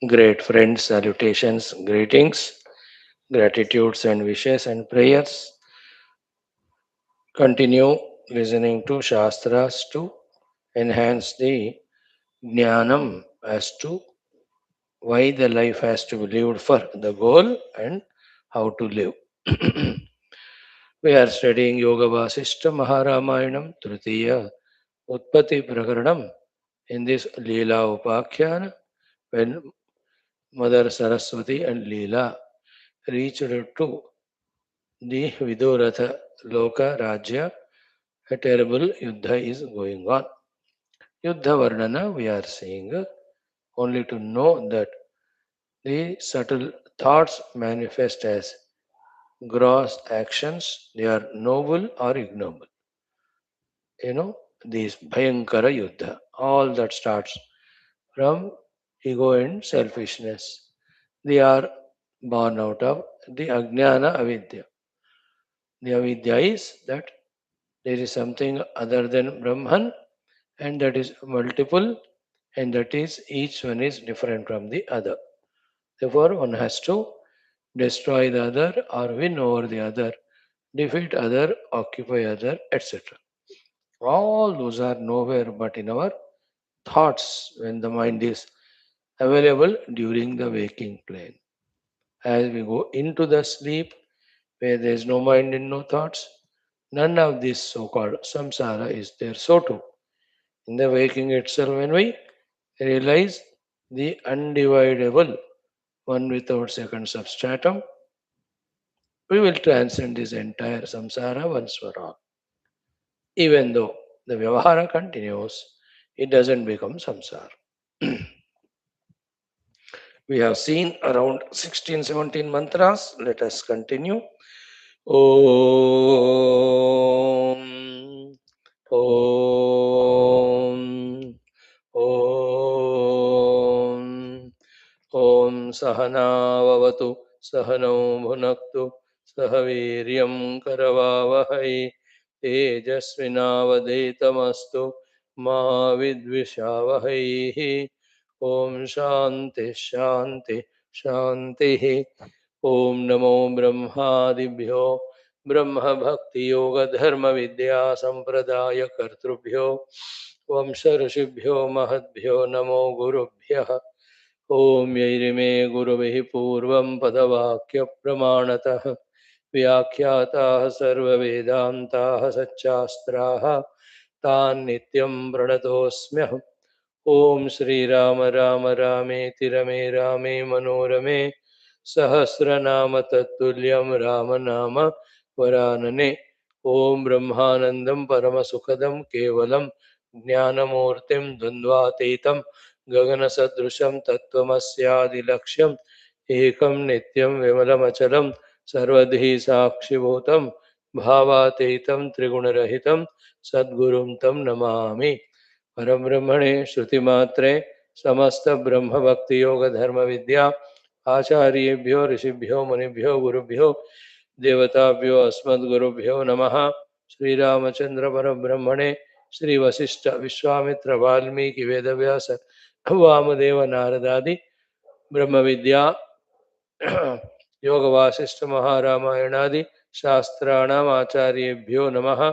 Great friends, salutations, greetings, gratitudes and wishes and prayers. Continue listening to Shastras to enhance the Jnanam as to why the life has to be lived for the goal and how to live. We are studying Yoga Vaashishtha Maharamayana Tritiya Utpatthi Prakaranam in this Leelopakhyanam when Mother Saraswati and Leela reached to the Viduratha Loka Rajya, a terrible Yuddha is going on. Yuddha Varnana we are seeing only to know that the subtle thoughts manifest as gross actions, they are noble or ignoble. You know, these Bhayankara Yuddha, all that starts from ego and selfishness. They are born out of the Ajnana Avidya. The Avidya is that there is something other than Brahman and that is multiple and that is each one is different from the other. Therefore, one has to destroy the other or win over the other, defeat other, occupy other, etc. All those are nowhere but in our thoughts when the mind is available during the waking plane. As we go into the sleep where there is no mind and no thoughts, none of this so called samsara is there. So too, in the waking itself, when we realize the undividable one without second substratum, we will transcend this entire samsara once for all. Even though the vyavahara continues, it doesn't become samsara. We have seen around 16, 17 mantras. Let us continue. Om, Om, Om. ॐ सहनाववतु सहनौ भुनक्तु सह वीर्यं करवावहै तेजस्विनावधीतमस्तु मा विद्विषावहैः ॐ शान्ति शान्ति शान्तिः ॐ नमो ब्रह्मादिभ्यो ब्रह्मभक्तियोगधर्मविद्यासम्प्रदायकर्तृभ्यो वंश ऋषिभ्यो महद्भ्यो नमो गुरुभ्यः ॐ यैरिमे गुरुभिः पूर्वं पदवाक्यप्रमाणतः व्याख्याताः सर्ववेदान्ताः सच्चास्त्राः तान् नित्यं प्रणतोऽस्म्यहम् ॐ श्रीराम राम रामेति रमे रामे मनोरमे सहस्रनाम तत्तुल्यं रामनाम वरानने ॐ ब्रह्मानन्दं परमसुखदं केवलं ज्ञानमूर्तिं द्वन्द्वातीतं गगनसदृशं तत्त्वमस्यादिलक्ष्यम् एकं नित्यं विमलमचलं सर्वधी साक्षिभूतं भावातीतं त्रिगुणरहितं सद्गुरुं तं नमामि परब्रह्मणे श्रुतिमात्रे समस्त ब्रह्म भक्ति योग धर्म विद्या आचार्येभ्यो ऋषिभ्यो मुनिभ्यो गुरुभ्यो देवताभ्यो अस्मद्गुरुभ्यो नमः श्रीरामचंद्र परब्रह्मणे श्री वशिष्ठ विश्वामित्र वाल्मीकि वेदव्यास वामदेव नारदादि ब्रह्म विद्या योग वासिष्ठ महारामायणादि शास्त्राणाम् आचार्येभ्यो नमः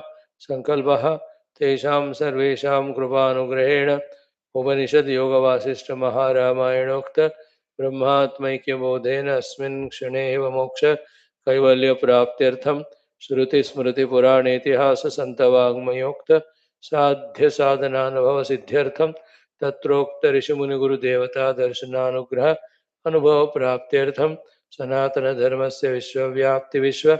संकल्पः तेषां सर्वेषां कृपानुग्रहेण उपनिषद योग वासिष्ठ महारामायणोक्त ब्रह्मात्मैक्यबोधेन अस्मिन् क्षणे एव मोक्ष कैवल्य प्राप्त्यर्थं श्रुति स्मृति पुराणेतिहास संतवाङ्मयोक्त साध्य साधनानुभव सिद्ध्यर्थं तत्रोक्त ऋषि मुनि गुरुदेवता दर्शनानुग्रह अनुभव प्राप्त्यर्थं सनातन धर्मस्य विश्वव्याप्ति विश्व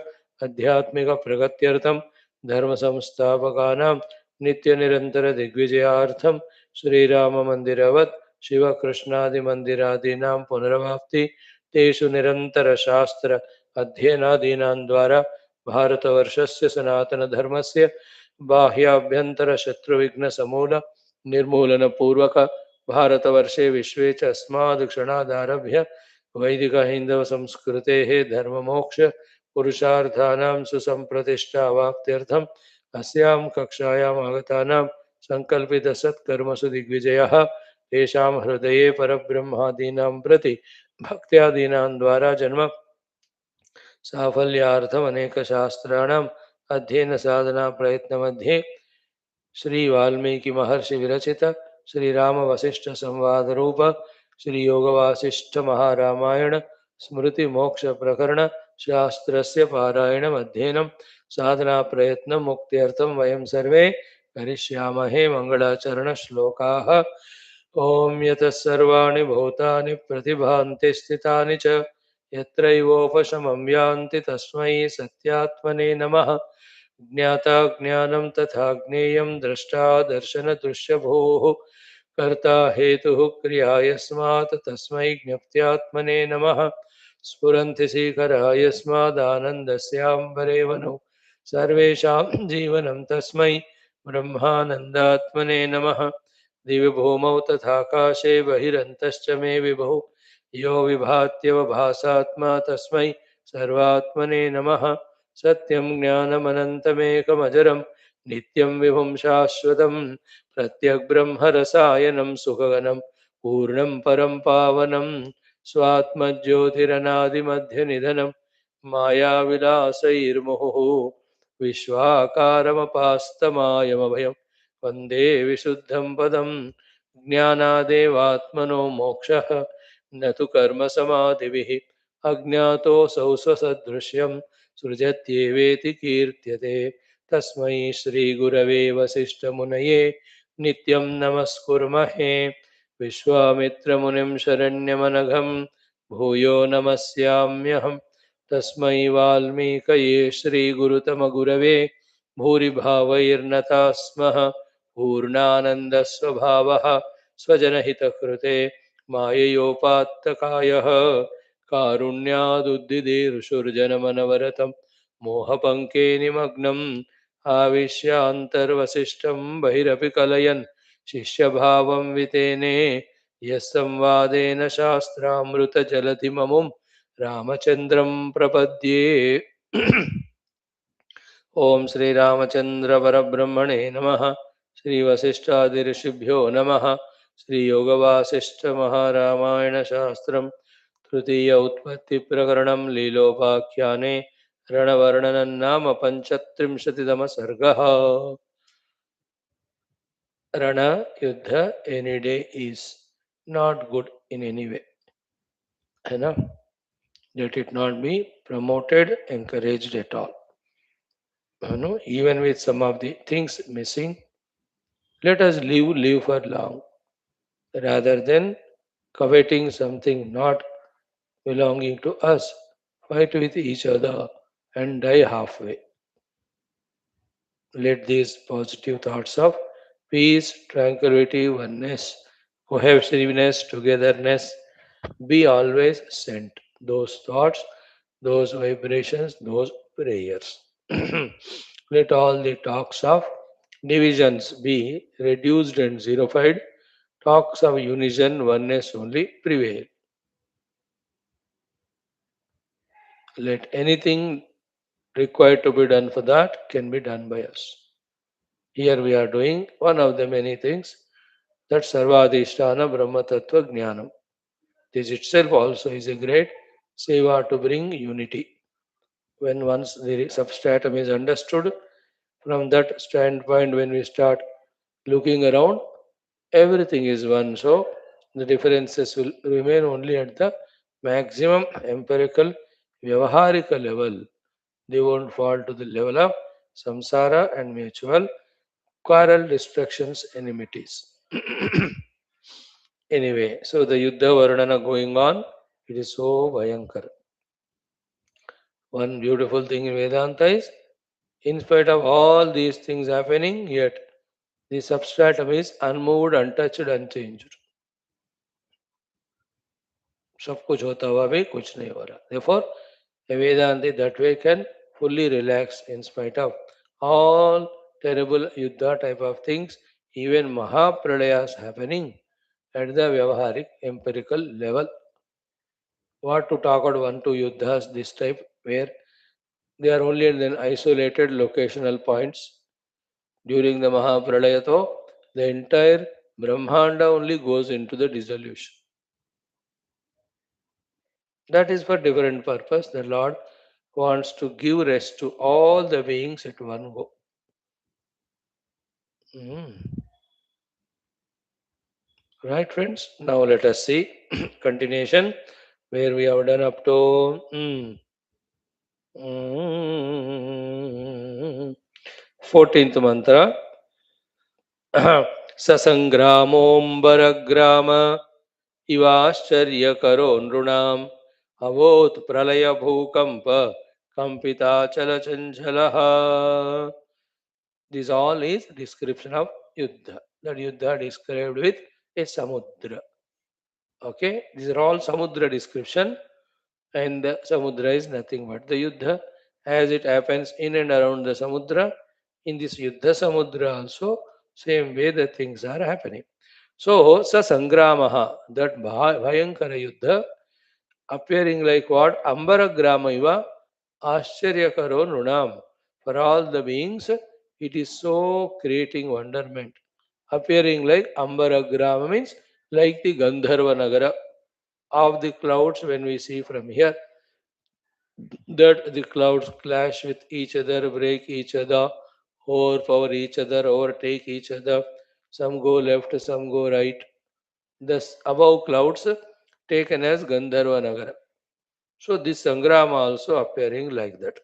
आध्यात्मिक प्रगत्यर्थं धर्म संस्थापकानां नित्य निरंतर दिग्विजयार्थं श्रीराम मंदिरवत् शिव कृष्णादि मंदिरादीनां पुनर्वाप्ति तेषु निरंतर शास्त्र अध्ययनादीनां द्वारा भारतवर्षस्य सनातन धर्मस्य बाह्याभ्यंतर शत्रुविघ्न समूल निर्मूलन पूर्वक भारतवर्षे विश्वे च अस्माद् क्षणादारभ्य वैदिक हिंदव संस्कृतेः धर्ममोक्ष पुरुषार्थानां सुसंप्रतिष्ठावाप्त्यर्थम् अस्यां कक्षायाम् आगतानां संकल्पित सत्कर्मसु दिग्विजयः तेषां हृदये परब्रह्मादीनां प्रति भक्त्यादीनां द्वारा जन्म साफल्यार्थम् अनेकशास्त्राणाम् अध्ययन साधना प्रयत्न मध्ये श्री वाल्मीकि महर्षि विरचित श्री राम वशिष्ठ संवाद रूप श्री योग वासिष्ठ महारामायण स्मृति मोक्ष प्रकरण शास्त्रस्य पारायणम् अध्ययनं साधना प्रयत्न मुक्त्यर्थं वयं सर्वे करिष्यामहे मंगलाचरण श्लोकाः। ओम यतः सर्वाणि भूतानि प्रतिभान्ति स्थितानि च यत्रैवोपशमं यान्ति तस्मै सत्यात्मने नमः। ज्ञाता ज्ञानं तथा ज्ञेयं द्रष्टा दर्शनदृश्यभूः कर्ता हेतुः क्रिया यस्मात् तस्मै ज्ञप्त्यात्मने नमः। स्फुरन्ति शिखरा यस्मादानन्दस्याम्बरेवनु सर्वेषां जीवनं तस्मै ब्रह्मानन्दात्मने नमः। दिवि भूमौ तथाकाशे बहिरन्तश्च मे विभुः यो विभात्यवभासात्मा तस्मै सर्वात्मने नमः। सत्यं ज्ञानमनन्तमेकमजरं नित्यं विभुं शाश्वतं प्रत्यग्ब्रह्मरसायनं सुखगनं पूर्णं परं पावनं स्वात्मज्योतिरनादिमध्यनिधनं मायाविलासैर्मुहुः विश्वाकारमपास्तमायमभयं वन्दे विशुद्धं पदं। ज्ञानादेवात्मनो मोक्षः न तु कर्मसमाधिभिः अज्ञातोऽसौ स्वसदृश्यं सृजत्येवेति कीर्त्यते। तस्मै श्रीगुरवे वसिष्ठमुनये नित्यं नमस्कुर्महे। विश्वामित्रमुनिं शरण्यमनघं भूयो नमस्याम्यहं। तस्मै वाल्मीकये श्रीगुरुतमगुरवे भूरिभावैर्नताः स्मः। पूर्णानन्दस्वभावः स्वजनहितकृते माययोपात्तकायः कारुण्यादुद्दिदेरुषुर्जनमनवरतं मोहपङ्के निमग्नम् आविश्यान्तर्वसिष्ठं बहिरपि कलयन् शिष्यभावं वितेने यः संवादेन शास्त्रामृतजलधिममुं रामचन्द्रं प्रपद्ये। ओम श्री रामचंद्र परब्रह्मणे नमः। श्री वशिष्ठादि ऋषिभ्यो नमः। श्री योग वासिष्ठ महारामायण शास्त्रम तृतीय उत्पत्ति प्रकरणम लीलोपाख्याने रणवर्णनं नाम पंचत्रिंशतितम सर्गः। रण युद्ध any day is not good in any way, है ना? Let it not be promoted encouraged at all. You know, even with some of the things missing, let us live for long rather than coveting something not belonging to us, fight with each other and die halfway. Let these positive thoughts of peace, tranquility, oneness, cohesiveness, togetherness be always sent. Those thoughts, those vibrations, those prayers. Let all the talks of divisions be reduced and zerified. Talks of unison, oneness only prevail. Let anything required to be done for that can be done by us. Here we are doing one of the many things, that Sarvadhisthana Brahma Tattva Jnanam. This itself also is a great seva to bring unity. When once the substratum is understood, from that standpoint, when we start looking around, everything is one. So the differences will remain only at the maximum empirical, vyavaharika level. They won't fall to the level of samsara and mutual quarrel, distractions, enmities. Anyway, so the Yuddha Varnana going on, it is so Bhayankar. One beautiful thing in Vedanta is, in spite of all these things happening, yet the substratum is unmoved, untouched, unchanged. सब कुछ होता हुआ भी कुछ नहीं हो रहा. Therefore, a Vedanti that way can fully relax in spite of all terrible Yuddha type of things, even Mahapralayas happening at the Vyavaharik empirical level. What to talk about one, two Yuddhas this type, where they are only in an isolated locational points during the Mahapralaya, though the entire Brahmanda only goes into the dissolution. That is for different purpose. The Lord wants to give rest to all the beings at one go. Mm. Right, friends? Now let us see continuation where we have done up to 14th mantra. ससङ्ग्रामोऽम्बरग्राम इवाश्चर्यकरो नृणाम् अवोत् प्रलयभूकम्प कम्पिताचलचञ्चलः. This all is description of Yuddha. That Yuddha described with a Samudra. Okay, these are all Samudra description, and the Samudra is nothing but the Yuddha as it happens in and around the Samudra. In this Yuddha Samudra also, same way the things are happening. So, Sa Sangramaha, that Bhayankara Yuddha, appearing like what? Ambaragrama iva Ashcharyakaro Nunam. For all the beings, it is so creating wonderment. Appearing like Ambaragrama means like the Gandharva Nagara of the clouds when we see from here, that the clouds clash with each other, break each other, overpower each other, overtake each other. Some go left, some go right. Thus, above clouds taken as Gandharva Nagara. So, this Sangrama also appearing like that.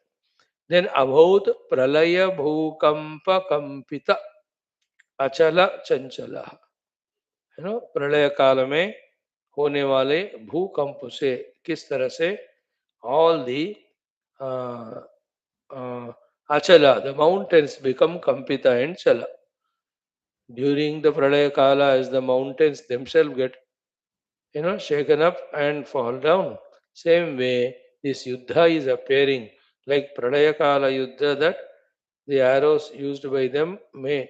Then, abhaut pralaya bhukampa kampita achala chanchala. प्रलय काल में होने वाले भूकंप से किस तरह से all the achala, the mountains become kampita and chala. During the pralaya kala, as the mountains themselves get shaken up and fall down. Same way, this yuddha is appearing like pralaya kala yuddha, that the arrows used by them may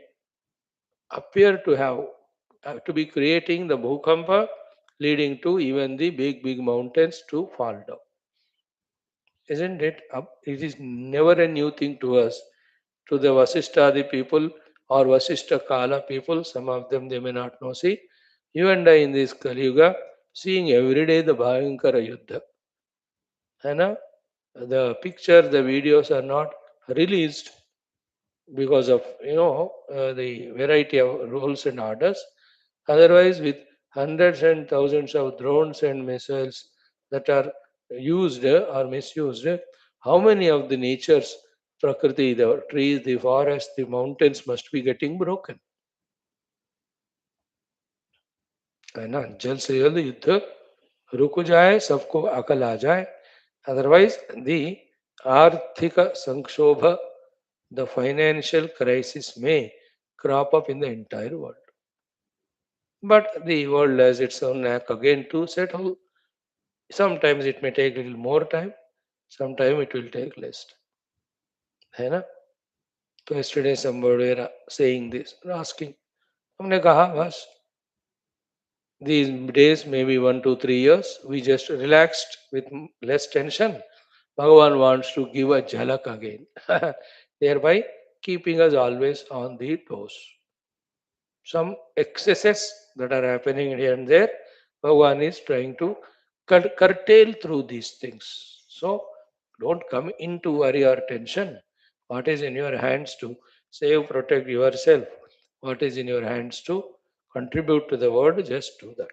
appear to have to be creating the bhukampa, leading to even the big mountains to fall down. Isn't it? It is never a new thing to us. To the Vasishtadi people or Vasishtha Kala people, some of them they may not know. See, you and I in this Kali Yuga, seeing every day the Bhayankara Yuddha. And the pictures, the videos are not released because of the variety of rules and orders. Otherwise, with hundreds and thousands of drones and missiles that are used or misused, how many of the nature's prakriti, the trees, the forests, the mountains must be getting broken? है ना? जल से जल्द युद्ध रुक जाए, सबको अकल आ जाए. Otherwise, the आर्थिक संक्षोभ, the financial crisis may crop up in the entire world. But the world has its own knack again to settle. Sometimes it may take a little more time, sometimes it will take less time. है ना? तो yesterday somebody were saying this, asking, हमने कहा बस these days maybe 1 to 3 years we just relaxed with less tension. Bhagavan wants to give a jhalak again, thereby keeping us always on the toes. Some excesses that are happening here and there, Bhagavan is trying to curtail through these things. So don't come into worry or tension. What is in your hands to save, protect yourself? What is in your hands to contribute to the world? Just do that.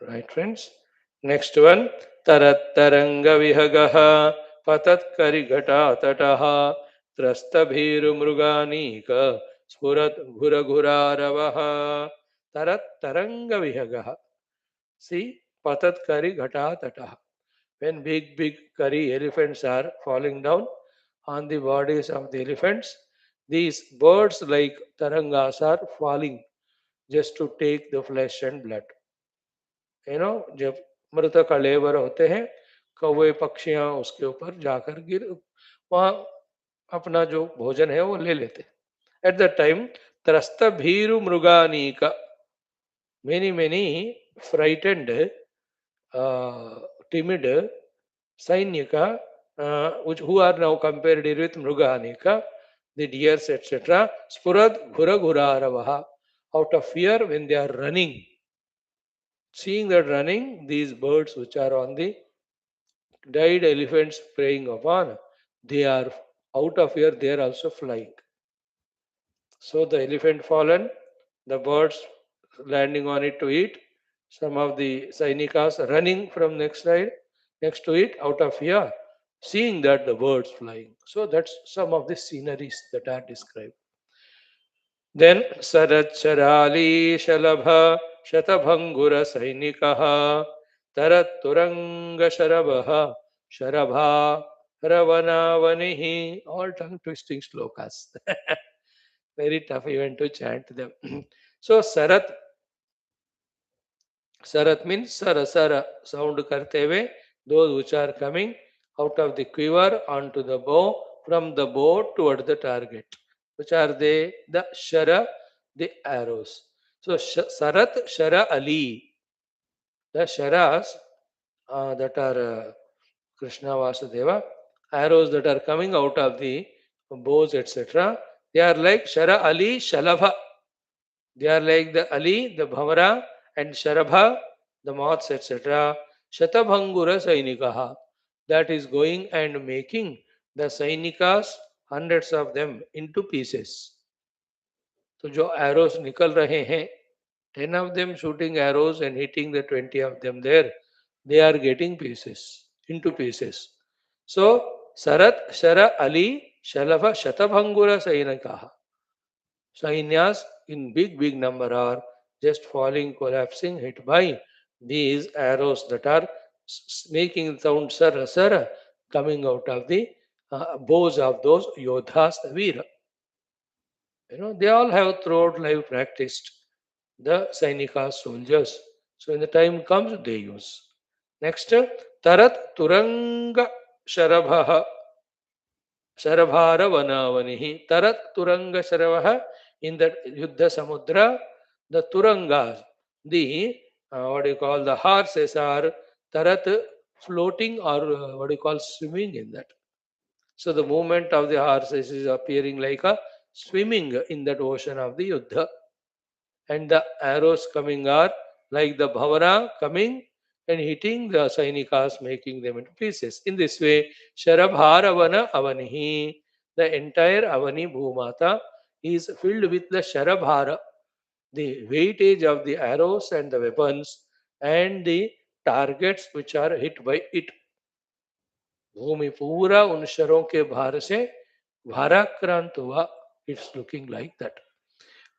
Right, friends? Next one. Tarattaranga vihagaha patat karigata tataha trastabhiru mruganika spurat ghuraravaha. Tarattaranga vihagaha. See, patat kari ghata tataha. When big curry elephants are falling down on the bodies of the elephants, these birds like tarangas are falling just to take the flesh and blood. जब मृत कलेवर होते हैं, कौवे पक्षियां उसके ऊपर जाकर गिर वहां अपना जो भोजन है वो ले लेते. एट द टाइम त्रस्त भीरु मृगानी का, many frightened timid Sainyaka, which who are now compared with Mruganika, the deers, etc. Spurad ghura ghuraravaha. Out of fear, when they are running, seeing that running, these birds which are on the died elephants preying upon, they are out of fear, they are also flying. So the elephant fallen, the birds landing on it to eat, some of the Sainikas running from next to it out of fear, seeing that the birds flying. So that's some of the sceneries that are described. Then Saracharali Shalabha Shatabhangura Sainikaha Tarat Turanga Sharabaha Sharabha Ravanavanihi, all tongue twisting slokas. Very tough even to chant them. So Sarat means Sara sound karte हुए, those which are coming out of the quiver onto the bow, from the bow toward the target. Which are they? The Shara, the arrows. So Sarat Shara Ali, the Sharas that are Krishna Vasudeva, arrows that are coming out of the bows, etc. They are like Shara Ali Shalabha. They are like the Ali, the Bhamara, and Sharabha, the moths, etc. Shatabhangura Sainikaha. That is going and making the Sainikas, hundreds of them, into pieces. तो जो arrows निकल रहे हैं, 10 of them shooting arrows and hitting the 20 of them there, they are getting pieces, into pieces. So, Sarat, Shara, Ali, Shalava, Shatabhangura Sainikaha. Sainyas in big number are just falling, collapsing, hit by these arrows that are making sound sara sara coming out of the bows of those yodhas, the Veera. They all have throughout life practiced the Sainika soldiers. So when the time comes, they use. Next, Tarat Turanga Sharabha Sharabhara Vanavanihi. Tarat Turanga Sharavaha, in the Yuddha Samudra, the Turangas, the what do you call, the horses are Tarat floating, or what do you call, swimming in that. So the movement of the horses is appearing like a swimming in that ocean of the Yuddha. And the arrows coming are like the Bhavara coming and hitting the Sainikas, making them into pieces. In this way, Sharabharavana Avanihi, the entire Avani Bhumata is filled with the Sharabhara, the weightage of the arrows and the weapons and the targets which are hit by it. भूमि पूरा उन शरों के भार से भाराक्रांत हुआ. It's looking like that.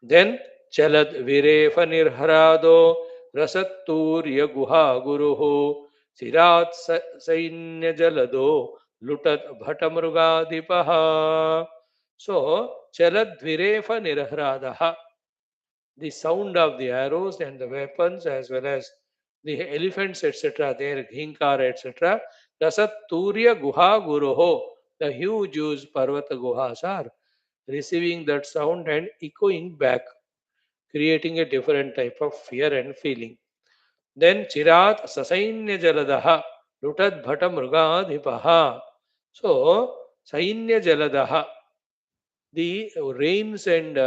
Then Chalad Virefa Nirharado Rasatturya Guha Guruhu Sirat Sainya Jalado Lutat Bhatamrugadipaha. So Chalad Virefa Nirharadaha, the sound of the arrows and the weapons as well as the elephants, etc., their Ghinkara, etc. Rasatturya Guha Guruho, the huge Parvata Guhas are receiving that sound and echoing back, creating a different type of fear and feeling. Then Chirat Sasainya Jaladaha Lutad Bhata Mrugadhipaha. So Sainya Jaladaha, the rains and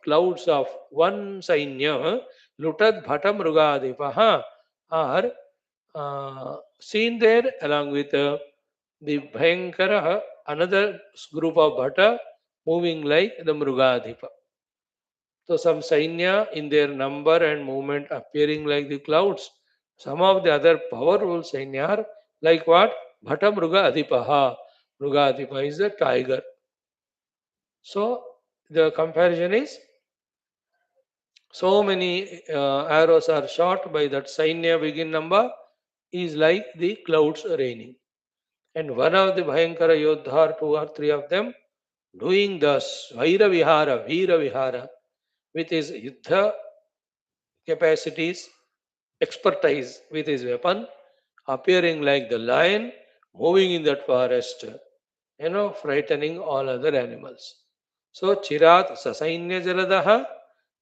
clouds of one Sainya, Lutad Bhata Mrugadhipaha, are seen there along with the Bhayankara, another group of Bhata moving like the Mrugadhipa. So some Sainya in their number and movement appearing like the clouds. Some of the other powerful Sainya are like what? Bhata Mruga Adhipaha. Mruga Adhipa is the tiger. So the comparison is, so many arrows are shot by that Sainya begin number is like the clouds raining. And one of the Bhayankara Yodhar, 2 or 3 of them, doing the Svaira Vihara, Veera Vihara, with his Yuddha capacities, expertise with his weapon, appearing like the lion, moving in that forest, frightening all other animals. So, Chirat Sasainya Jaladaha,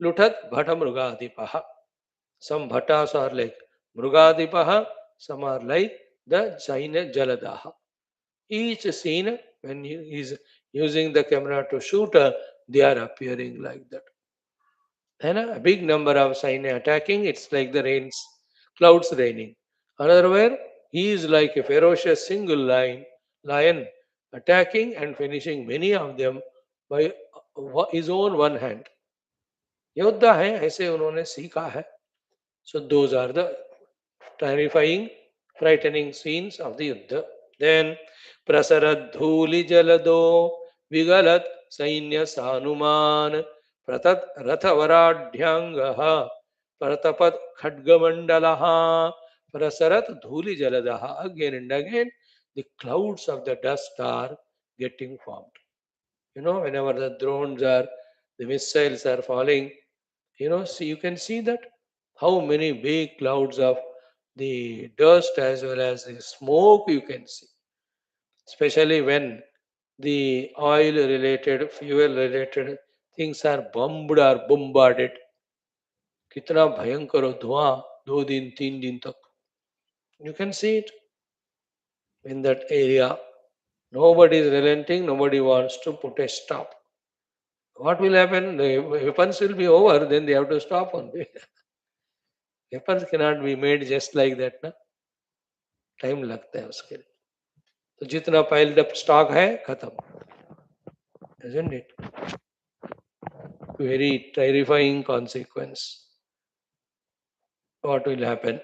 Lutat Bhata Mrugadipaha. Some bhattas are like Mrugadipaha, some are like the Sainya Jaladaha. Each scene, when he is using the camera to shoot, they are appearing like that. And a big number of Sainya attacking, it's like the rains, clouds raining. Another where he is like a ferocious single lion attacking and finishing many of them by his own one hand. योद्धा है ऐसे उन्होंने सीखा है. So those are the terrifying, frightening scenes of the Yuddha. Then Prasarad Dhuli Jalado Vigalat Sainya Sanuman Pratat Rathavarādhyangaha Pratapat Khadgamandalaha Prasarat Dhuli Jaladaha. Again and again, the clouds of the dust are getting formed. Whenever the drones are, the missiles are falling, see, you can see that how many big clouds of the dust as well as the smoke you can see, especially when the oil related, fuel related things are bombed or bombarded. कितना भयंकर हो धुआं 2 दिन 3 दिन तक. You can see it in that area. Nobody is relenting, nobody wants to put a stop. What will happen? The weapons will be over, then they have to stop on. Weapons cannot be made just like that, na. Time लगता है उसके लिए. तो जितना piled up stock है खत्म. Isn't it? Very terrifying consequence. What will happen?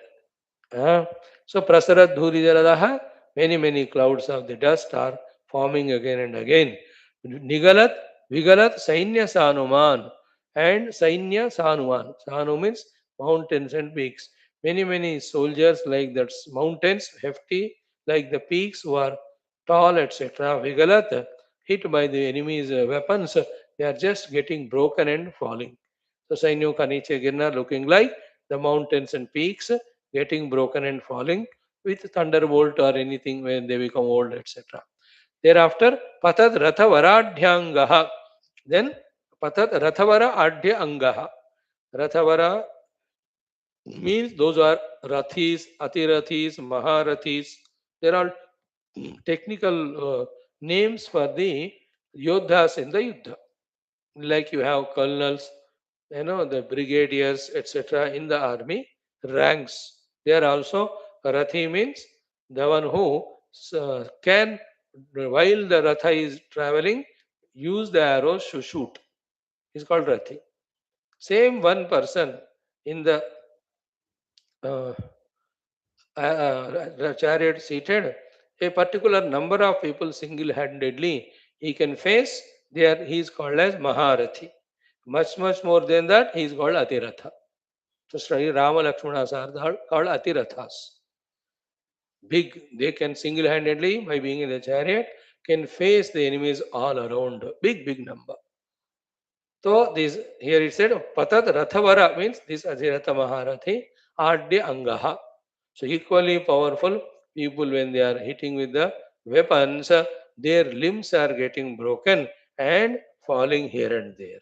Huh? So prasarat dhuri jaradaha, many clouds of the dust are forming again and again. Nigalat, Vigalat, Sainya Sanuman and Sainya Sanuman. Sanu means mountains and peaks. Many soldiers like that mountains, hefty, like the peaks who are tall, etc. Vigalat, hit by the enemy's weapons, they are just getting broken and falling. So Sainyo ka niche girna, looking like the mountains and peaks getting broken and falling with thunderbolt or anything when they become old, etc. Thereafter, Patat Rathavarādhyangaha. Then Patat Rathavara Adhya Angaha. Rathavara means those are Rathis, Atirathis, Maharathis. There are technical names for the Yodhas in the Yuddha. Like you have colonels, the brigadiers, etc. in the army, ranks. They are also Rathi means the one who can, while the Ratha is traveling, use the arrows to shoot. Is called Rathi. Same one person in the uh, chariot seated, a particular number of people single-handedly he can face. There he is called as Maharathi. Much more than that, he is called Atiratha. So Sri Rama Lakshmanas are called Atirathas. Big, they can single-handedly, by being in the chariot, can face the enemies all around. Big number. So this here it said Patat Rathavara means this Aziratha Maharathi Adya Angaha. So equally powerful people when they are hitting with the weapons, their limbs are getting broken and falling here and there.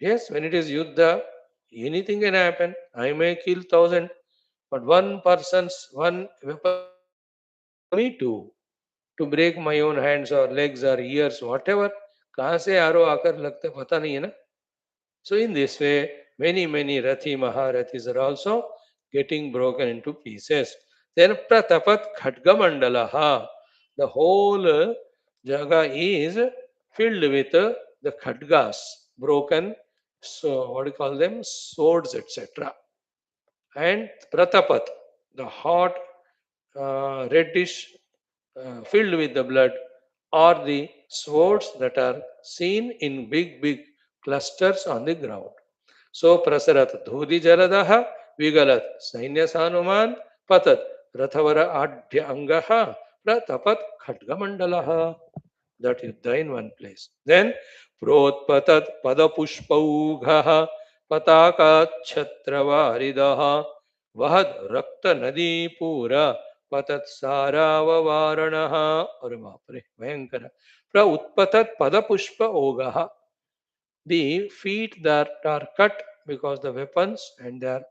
Yes, when it is Yuddha, anything can happen. I may kill 1,000, but one weapon is enough for me to break my own hands or legs or ears, whatever. कहाँ से आरो आकर लगते पता नहीं है ना. So in this way, many Rathi Maharathis are also getting broken into pieces. Then Pratapat Khadgamandalaha. The whole jaga is filled with the khadgas, broken, so what do you call them? Swords, etc. And Pratapat, the hot, reddish, filled with the blood, are the swords that are seen in big clusters on the ground. So Prasarat Dhudi Jaladaha Vigalat Sainya Sanuman Patat Rathavara Adhya Angaha Pratapat Khadgamandalaha. That Yuddha in one place. Then Protpatat Padapushpaughaha Pataka Chhatravaridaha Vahad Rakta Nadi Pura Patat Sarava Varanaha. Aure Baapre, Bhayankara. Pra Utpatat Padapushpa Ogaha. The feet that are cut because the weapons and they are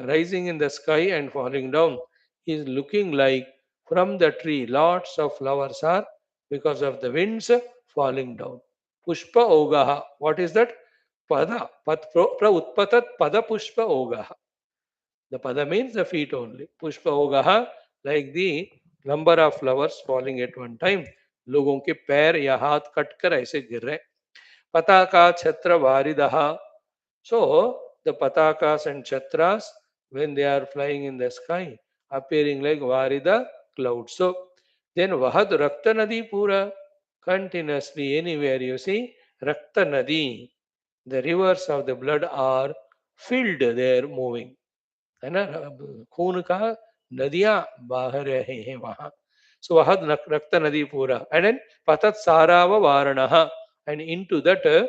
rising in the sky and falling down is looking like from the tree lots of flowers are because of the winds falling down. Pushpa ogaha. What is that? Pada. Pra utpatat pada pushpa ogaha. The pada means the feet only. Pushpa ogaha, like the number of flowers falling at one time. लोगों के पैर या हाथ कटकर ऐसे गिर रहे. पताका छत्र वारिदहा. So the patakas and chatras, when they are flying in the sky, appearing like varida clouds. So then vahad rakta nadi pura, continuously anywhere you see rakta nadi, the rivers of the blood are filled there moving. है ना, खून का नदियां बह रहे हैं वहां. So वह रक्त नदी पूरा, and then patat sarava varana, and into that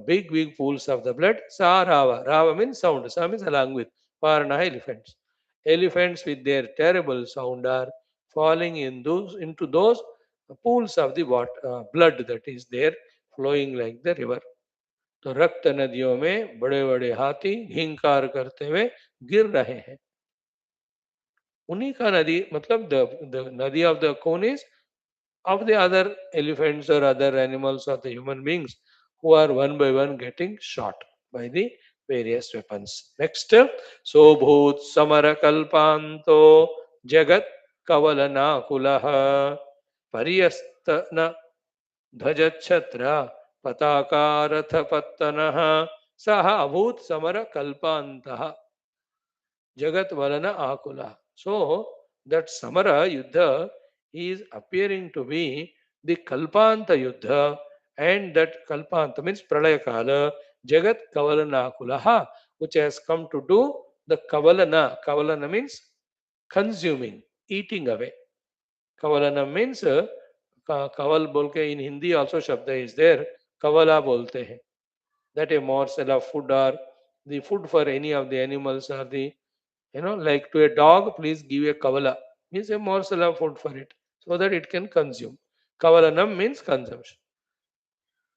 big pools of the blood. Sarava, rava means sound, sa means along with, varana elephants. Elephants with their terrible sound are falling in those into those pools of the water, blood that is there flowing like the river. तो रक्त नदियों में बड़े बड़े हाथी हिंकार करते हुए गिर रहे हैं. उन्हीं का नदी मतलब the nadi of the cone is of the other elephants or other animals or the human beings who are one by one getting shot by the various weapons. Next, Sobhut Samara Kalpanto Jagat Kavalana Kulaha Pariyastana Dhajachatra Pataka Pattanaha Saha Abhut Samara Kalpantaha Jagat Valana Akula. So that Samara Yuddha is appearing to be the Kalpanta Yuddha, and that Kalpanta means Pralayakala, Jagat Kavalana Kulaha, which has come to do the Kavalana. Kavalana means consuming, eating away. Kavalana means kaval बोल के, in Hindi also शब्द is there, kavala बोलते हैं. That a morsel of food or the food for any of the animals or the, like to a dog, please give a kavala, means a morsel of food for it so that it can consume. Kavalanam means consumption.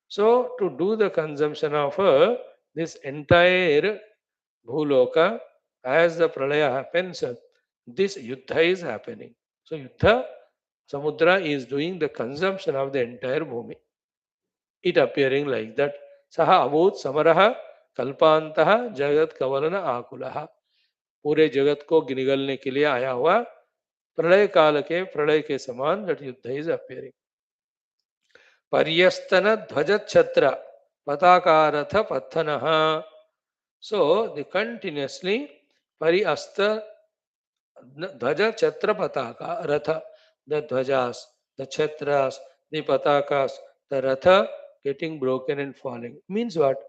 So to do the consumption of this entire bhuloka, as the pralaya happens, this yuddha is happening. So yuddha, samudra is doing the consumption of the entire bhumi. It appearing like that. Saha avut samaraha kalpantaha jagat kavalana akulaha. पूरे जगत को निगलने के लिए आया हुआ प्रलय काल के प्रलय के समान that युद्ध is appearing. पर्यस्तन ध्वज छत्र पताकारथ पत्थनः. So the continuously परिअस्त ध्वज छत्र पताका ratha, the dhwajas, the chatras, the patakas, the ratha getting broken and falling. Means what?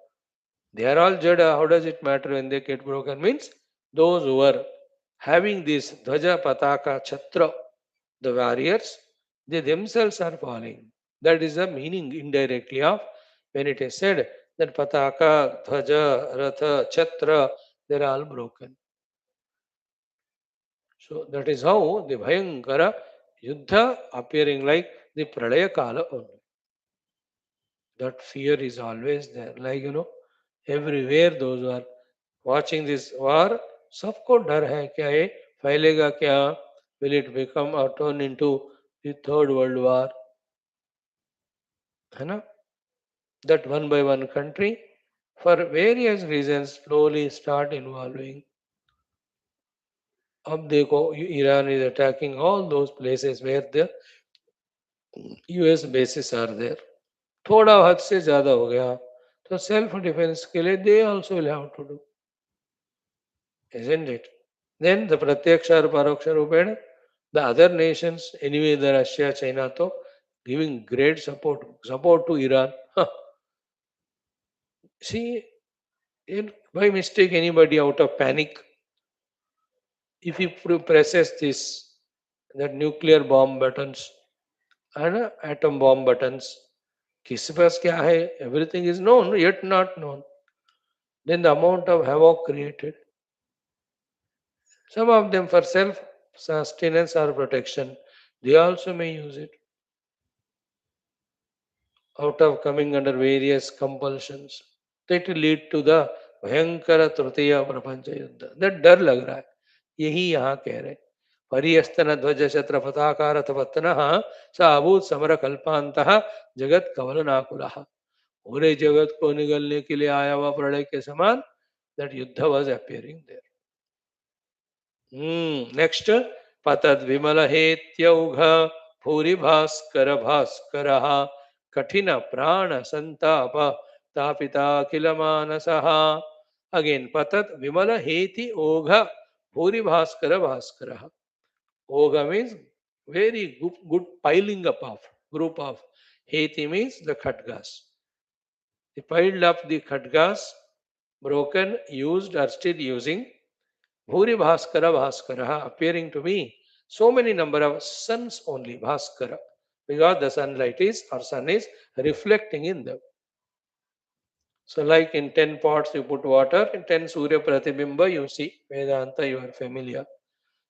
They are all jada. How does it matter when they get broken? Means those who are having this dhwaja pataka chatra, the warriors, they themselves are falling. That is the meaning indirectly of when it is said that pataka, dhwaja, ratha, chatra, they are all broken. So that is how the Bhayankara Yuddha appearing like the Pralaya Kala only. That fear is always there. Like, everywhere those who are watching this war, सबको डर है क्या ये फैलेगा क्या, will it become or turn into the third world war, है ना. That one by one country for various reasons slowly start involving. अब देखो Iran is attacking all those places where the US bases are there. थोड़ा हद से ज्यादा हो गया तो सेल्फ डिफेंस के लिए they also will have to do, isn't it? Then the pratyaksha or paroksha rupena, the other nations, anyway, the Russia, China, to giving great support to Iran. Huh. See, by mistake, anybody out of panic, if he presses this, that nuclear bomb buttons and atom bomb buttons, किसके पास क्या है, everything is known, yet not known. Then the amount of havoc created. Some of them for self-sustenance or protection, they also may use it out of coming under various compulsions. That will lead to the भयंकर तृतीय प्रपंच युद्ध. That डर लग रहा है, यही यहाँ कह रहे हैं. परियस्तन ध्वज छत्र पताकार पत्तनः स अभूत समर कल्पांतः जगत कवलनाकुलः. पूरे जगत को निगलने के लिए आया हुआ प्रलय के समान that युद्ध was appearing there. Next, patad vimala hetyauga भूरि भास्कर भास्कर कठिन प्राण संताप तापिता किल मानसः. Again, patat vimala heti ogha भूरि Bhaskar Bhaskar. Ogha means very good piling up of group of. Heti means the khatgas. They piled up the khatgas, broken, used, or still using. Bhuri Bhaskara Bhaskara, appearing to me so many number of suns only, Bhaskara, because the sunlight is, or sun is reflecting in them. So, like in 10 pots, you put water, in 10 Surya Pratibimba, you see Vedanta, you are familiar.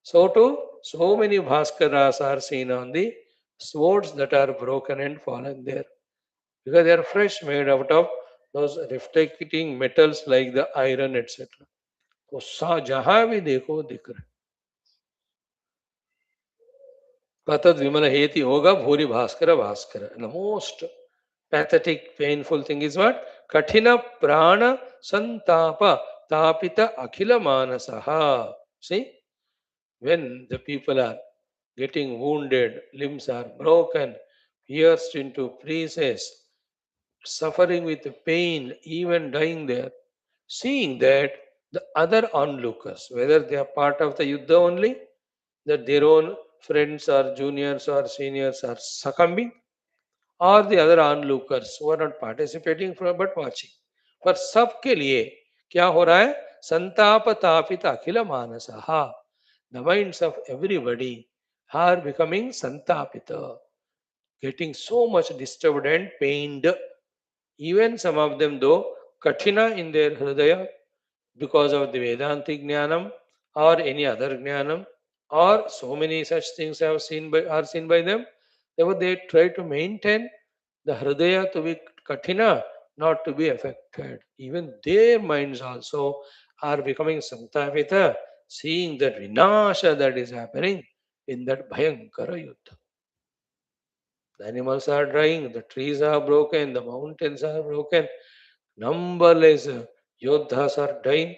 So, too, so many Bhaskaras are seen on the swords that are broken and fallen there, because they are fresh, made out of those reflecting metals like the iron, etc. तो जहां भी देखो दिख रहा है. Patad Vimala Heti Hoga Bhuri Bhaskara Bhaskara. And the most pathetic, painful thing is what? Kathina Prana Santapa Tapita Akhila Manasaha. See, when the people are getting wounded, limbs are broken, pierced into pieces, suffering with pain, even dying there, seeing that the other onlookers, whether they are part of the Yuddha only, that their own friends or juniors or seniors are succumbing, or the other onlookers who are not participating from but watching. पर सबके लिए क्या हो रहा है? संताप तापित अखिल मानसहा. The minds of everybody are becoming santapita, getting so much disturbed and pained. Even some of them, though, kathina in their hridaya because of the Vedantic Jnanam or any other Jnanam, or so many such things are seen by them. Therefore, they try to maintain the Hridaya to be Kathina, not to be affected. Even their minds also are becoming Santavita, seeing that Vinasha that is happening in that Bhayankara Yuddha. The animals are dying, the trees are broken, the mountains are broken, numberless Yodhas are dying.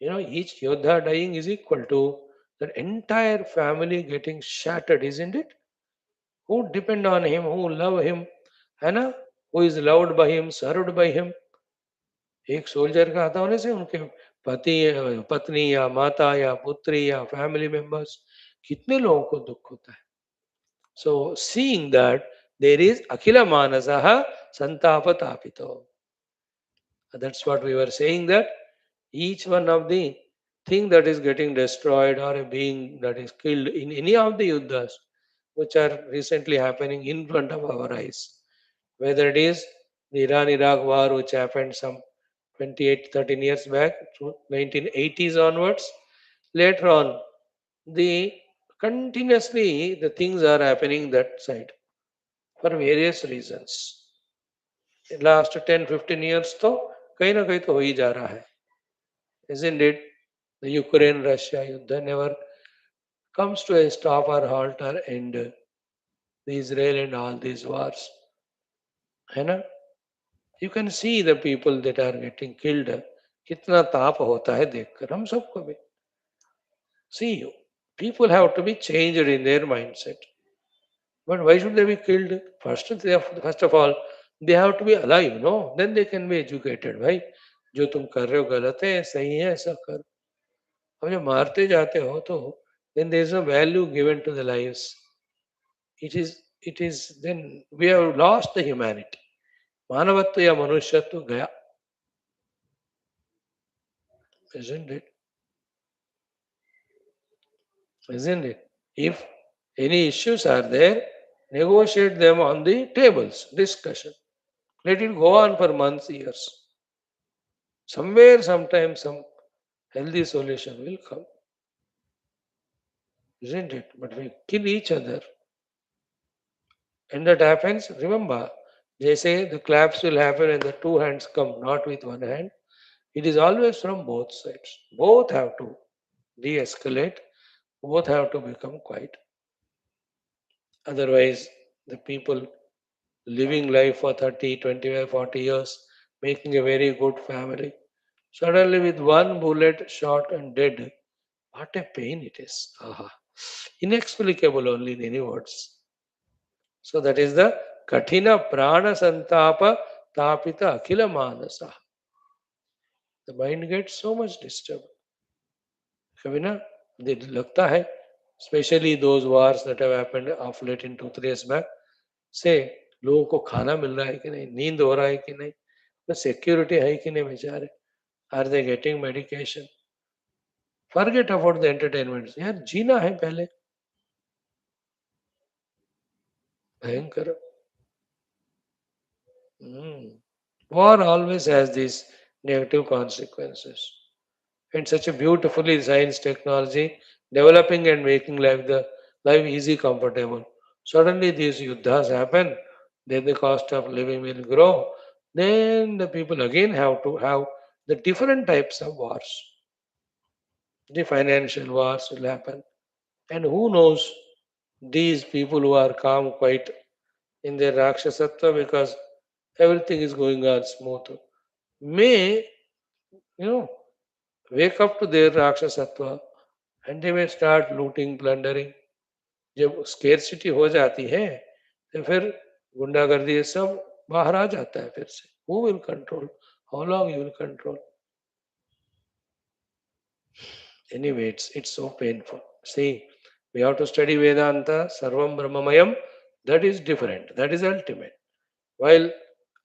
Each Yodha dying is equal to the entire family getting shattered, isn't it? Who depend on him, who love him, है ना? Who is loved by him, served by him. एक soldier का आता होने से उनके पति, पत्नी या माता या पुत्री या फैमिली मेंबर्स, कितने लोगों को दुख होता है. So seeing that there is Akhila Manasaha Santapatapito. That's what we were saying, that each one of the thing that is getting destroyed or a being that is killed in any of the yuddhas which are recently happening in front of our eyes, whether it is the Iran-Iraq war which happened some 28, 13 years back, to 1980s onwards, later on, the continuously the things are happening that side for various reasons. Last 10, 15 years तो कहीं ना कहीं तो हो ही जा रहा है, isn't it? The Ukraine-Russia Yuddha never comes to a stop or halt or end. The Israel and all these wars. है ना? You can see the people that are getting killed. कितना ताप होता है देखकर हम सबको भी. See, people have to be changed in their mindset. But why should they be killed? First of all, they have to be alive, no? Then they can be educated. भाई जो तुम कर रहे हो गलत है, सही है, ऐसा कर. अब जब मारते जाते हो तो then there is no value given to the lives. It is then we have lost the humanity. मानवत्व या मनुष्यत्व गया, isn't it? Isn't it? If any issues are there, negotiate them on the tables, discussion. Let it go on for months, years. Somewhere, sometime, some healthy solution will come, isn't it? But we kill each other. And that happens, remember, they say the claps will happen and the two hands come, not with one hand. It is always from both sides. Both have to de escalate. Both have to become quiet. Otherwise, the people living life for 30, 25, 40 years, making a very good family, suddenly with one bullet shot and dead. What a pain it is. Aha. Inexplicable only in any words. So that is the Kathina Prana Santapa Tapita Akhila Manasa. The mind gets so much disturbed. कभी ना लगता है specially those wars that have happened of late in 2 3 years back से लोगों को खाना मिल रहा है कि नहीं, नींद हो रहा है कि नहीं, तो सिक्योरिटी है कि नहीं बेचारे, are they getting medication, forget about the entertainment, यार जीना है पहले. भयंकर. War always has these negative consequences. And such a beautifully science technology developing and making life easy, comfortable. Suddenly these yuddhas happen, then the cost of living will grow. Then the people again have to have the different types of wars. The financial wars will happen. And who knows these people who are calm, quite in their Rakshasatva because everything is going on smooth, may, you know, wake up to their Rakshasatva and they may start looting, plundering. जब scarcity हो जाती है तो फिर गुंडागर्दी ये सब बाहर आ जाता है फिर से. Who will control, how long you will control. Anyway, it's so painful. See, we have to study Vedanta, Sarvam Brahmamayam. That is different. That is ultimate. While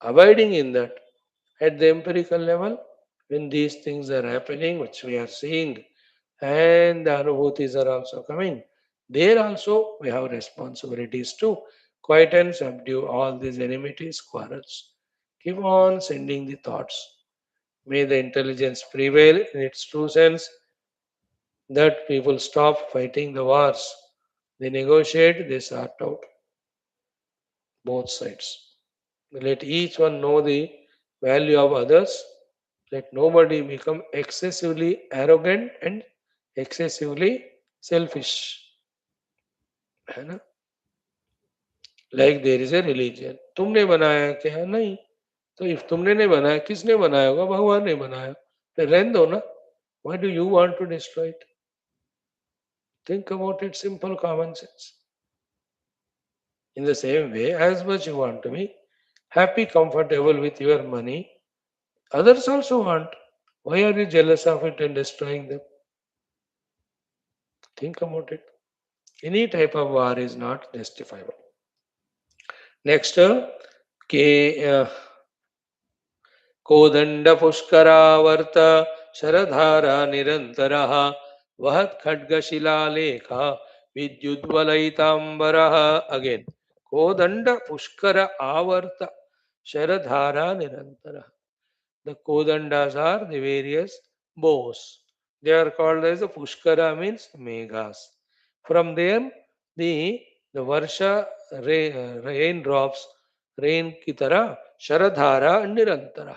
abiding in that, at the empirical level, when these things are happening, which we are seeing, and the anubhutis are also coming, there also we have responsibilities to quiet and subdue all these enmities, quarrels. Keep on sending the thoughts. May the intelligence prevail in its true sense, that people stop fighting the wars. They negotiate, they sort out both sides. Let each one know the value of others. Let nobody become excessively arrogant and excessively selfish. है ना? Like there is a religion. तुमने बनाया क्या? नहीं. तो if तुमने नहीं बनाया, किसने बनाया होगा? भगवान ने बनाया. तो रहने दो ना. Why do you want to destroy it? Think about it, simple common sense. In the same way, as much you want to be happy, comfortable with your money, others also want. Why are you jealous of it and destroying them? Think about it. Any type of war is not justifiable. Next, Kodanda Pushkaravarta शरधारा निरंतरः वहत् खड्गशिलालेखा विद्युद्वलयितांबरः. Again, Kodanda Pushkar आवर्त शरधारा निरंतरः. The kodandas are the various bows. They are called as the pushkara, means meghas. From there, the the varsha raindrops, rain ki tarah, sharadhara and nirantara.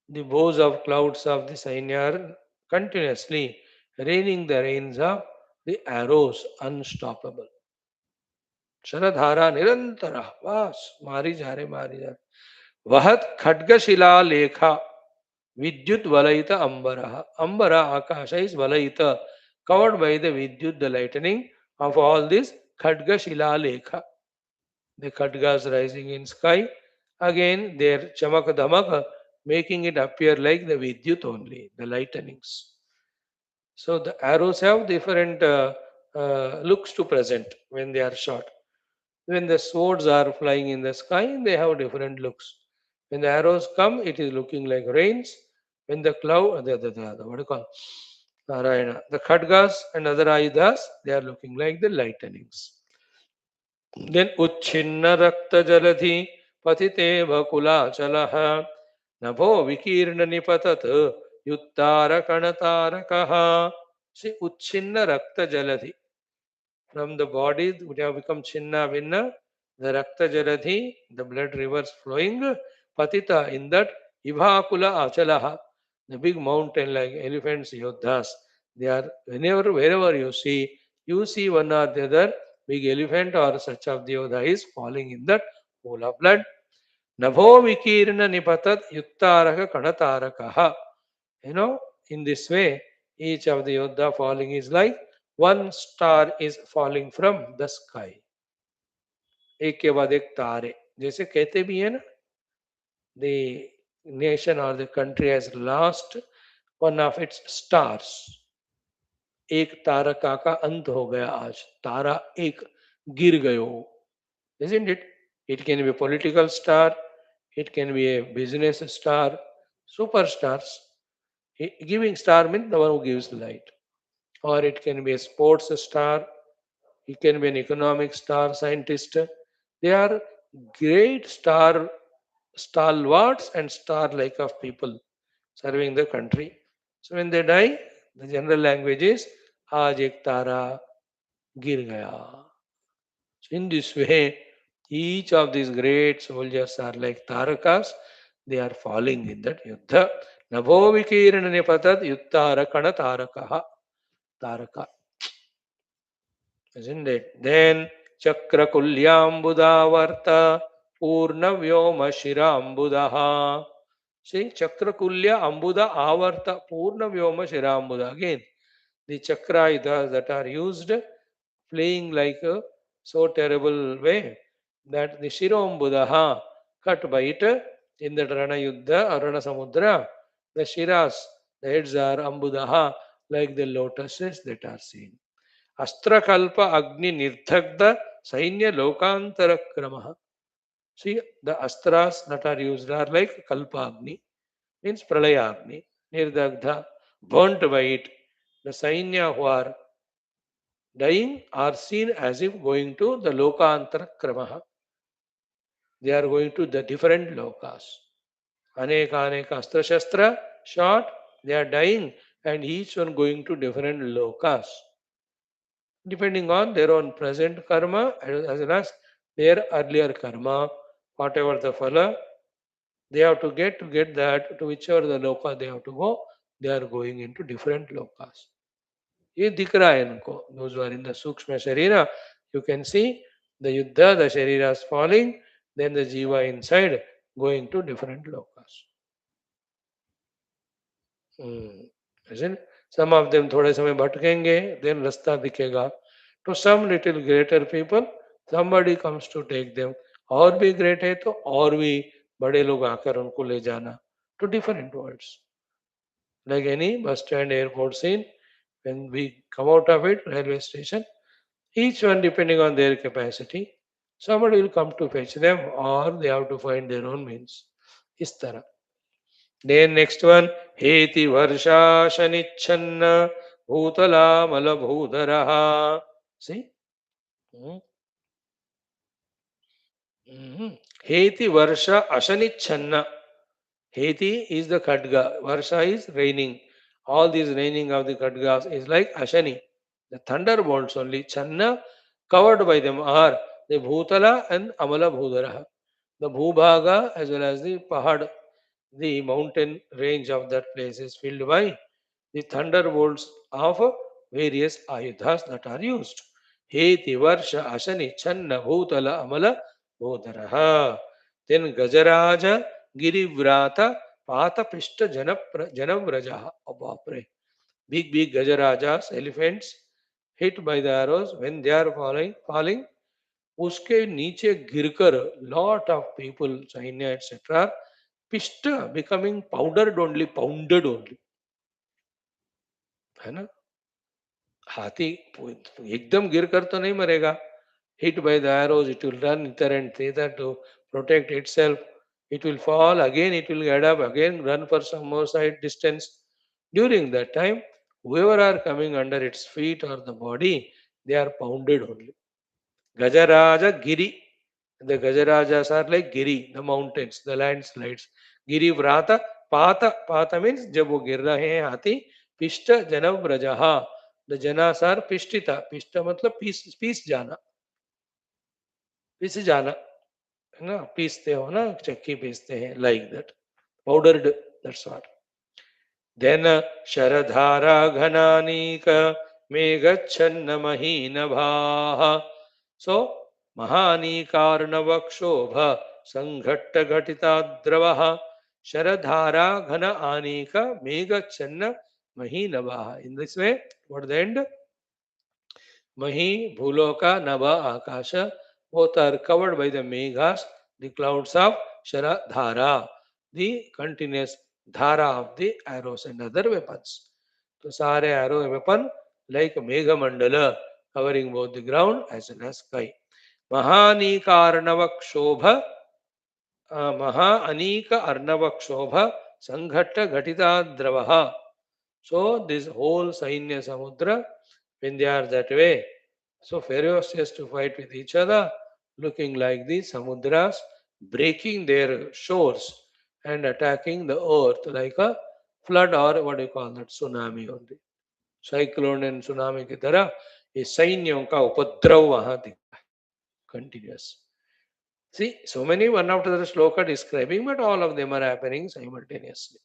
The bows of clouds of the Sainya are continuously raining the rains of the arrows, unstoppable. Sharadhara nirantara, bas, mari ja rahe, mari ja rahe. Vahat khadgashila lekha vidyut valayita ambara. Ambara, akasha is valayita, covered by the vidyut, the lightning of all this khadgashila lekha. The khadgas rising in sky, again their chamak dhamak, making it appear like the vidyut only, the lightnings. So the arrows have different looks to present when they are shot. When the swords are flying in the sky, they have different looks. When the arrows come, it is looking like rains. When the cloud, the what do you call, Narayana, the khadgas and other ayudas, they are looking like the lightnings. Then Uchinna Rakta Jaladhi Patite Vakula Chalaha Nabho Vikirna Nipatat Yuttara Kanatarakaha. See Uchinna Rakta Jaladhi. From the body would have become Chinna Vinna, the Rakta Jaladhi, the blood rivers flowing, Patita, in that Ivakula Achalaha, the big mountain like elephants, Yodhas, They are wherever you see one or the other big elephant or such of the Yoda is falling in that pool of blood. Nabho vikirna nipatat yuttaraka kanatarakaha. In this way, each of the Yoddha falling is like one star is falling from the sky. एक के बाद एक तारे जैसे कहते भी है ना, the nation or the country has lost one of its stars. एक तारका का अंत हो गया आज, तारा एक गिर गयो. Isn't it? It can be a political star, it can be a business star, superstars. Giving star means the one who gives light. Or it can be a sports star, it can be an economic star, scientist. They are great stalwarts and star-like of people serving the country. So when they die, the general language is आज एक तारा गिर गया. So in this way, each of these great soldiers are like tarakas. They are falling in that yuddha. Nabho vikirana nipatat yuttara kana tarakaha. Taraka. Isn't it? Then chakra kulyambudavarta purna vyoma shirambudaha. See, chakra kulya ambuda avarta purna vyoma shirambuda. Again, the chakra that are used playing like a so terrible way that the Shirombudaha cut by it in the Rana Yuddha or Rana Samudra, the Shiras, the heads are Ambudaha like the lotuses that are seen. Astrakalpa Agni Nirdhagda Sainya Lokantara Kramaha. See, the astras that are used are like Kalpa Agni, means Pralaya Agni, Nirdhagda, burnt by it. The Sainya who are dying are seen as if going to the Lokantara Kramaha. They are going to the different lokas. Aneka Astra Shastra shot, they are dying and each one going to different lokas. Depending on their own present karma as well as their earlier karma, whatever the phala, they have to get that to whichever the loka they have to go, they are going into different lokas. ये दिख रहा है इनको. Those who are in the Sukshma Sharira, you can see the Yuddha, the Sharira is falling, then the Jiva inside going to different lokas. Isn't it? Some of them थोड़े समय भटकेंगे, then रास्ता दिखेगा. To some little greater people, somebody comes to take them. और भी great है तो और भी बड़े लोग आकर उनको ले जाना to different worlds. Like any bus stand, airport scene, when we come out of it, railway station, each one depending on their capacity, somebody will come to fetch them or they have to find their own means. Is tarah. Then next one, Heti Varsha Shanichanna Bhutala Malabhudaraha. See? Mhm. Heti Varsha Ashanichanna. Heti is the Khadga. Varsha is raining. All these raining of the Khadgas is like Ashani. The thunderbolts only. Channa covered by them are the Bhutala and Amala Bhudaraha. The Bhubhaga as well as the Pahad, the mountain range of that place is filled by the thunderbolts of various ayudhas that are used. Heti Varsha Ashani Channa Bhutala Amala Bhudaraha. Then Gajaraja Girivrata Pata Pishta Janavrajaha. Oh, Bapre. Big Gajarajas, elephants, hit by the arrows when they are falling, उसके नीचे गिरकर lot of people, China, etc., pishta becoming powdered only, pounded only. है ना? हाथी एकदम गिर कर तो नहीं मरेगा. Hit by the arrows, it will run hither and thither to protect itself. It will fall again, it will get up again, run for some more side distance. During that time, whoever are coming under its feet or the body, they are pounded only. Gajaraja Giri. The Gajarajas are like Giri, the mountains, the landslides. Giri Vrata, Pata means जब वो गिर रहे हैं हाथी, पिष्ट जनव ब्रजहा. The janas are pishtita. Pishta मतलब piece जाना. Piece जाना. है ना? पीसते हो ना, चक्की पीसते हैं, like that. Powdered, that's what. Then Sharadhara Ghananika Megachanna Mahinabha. So Mahanikarnavakshobha Sanghatta Ghatita Dravaha Sharadhara Ghana Anika Megachanna Mahinabha. In this way, what the end? Mahi, Bhuloka, Nabha, Akasha, both are covered by the meghas, the clouds of Sharadhara, the continuous dhara of the arrows and other weapons. So, Sare arrow weapon like Megha Mandala covering both the ground as well as sky. Mahanika Arnavak Shobha, Maha Anika Arnavak Shobha, Sanghatta Ghatita Dravaha. So, this whole Sainya Samudra, when they are that way, so ferocious to fight with each other, looking like the samudras, breaking their shores and attacking the earth like a flood or what do you call that, tsunami only. Cyclone and tsunami की तरह ये सैन्यों का उपद्रव वहां दिखता है continuous. See, so many one after the sloka describing, but all of them are happening simultaneously.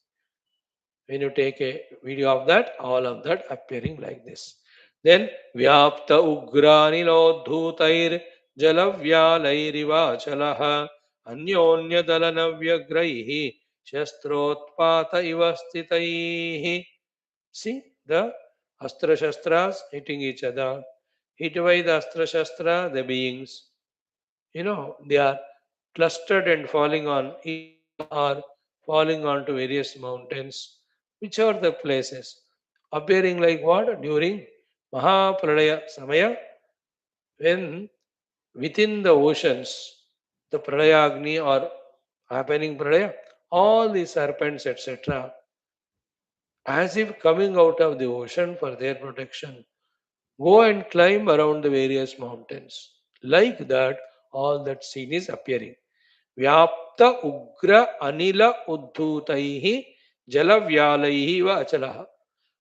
When you take a video of that, all of that appearing like this. Then Vyapta Ugranilodhutair Jalavyalairivachalaha Anyonya Dalanavyagraihi Shastrotpata Ivastitaihi. See the Astra Shastras hitting each other. Hit by the Astra Shastra, the beings, they are clustered and falling on each other or falling onto various mountains, which are the places appearing like what during Mahapralaya Samaya, when within the oceans the Pralaya Agni or happening Pralaya, all the serpents, etc., as if coming out of the ocean for their protection, go and climb around the various mountains. Like that, all that scene is appearing. व्याप्त उग्र अनिल उद्धूतैः जलव्यालैः व अचलः.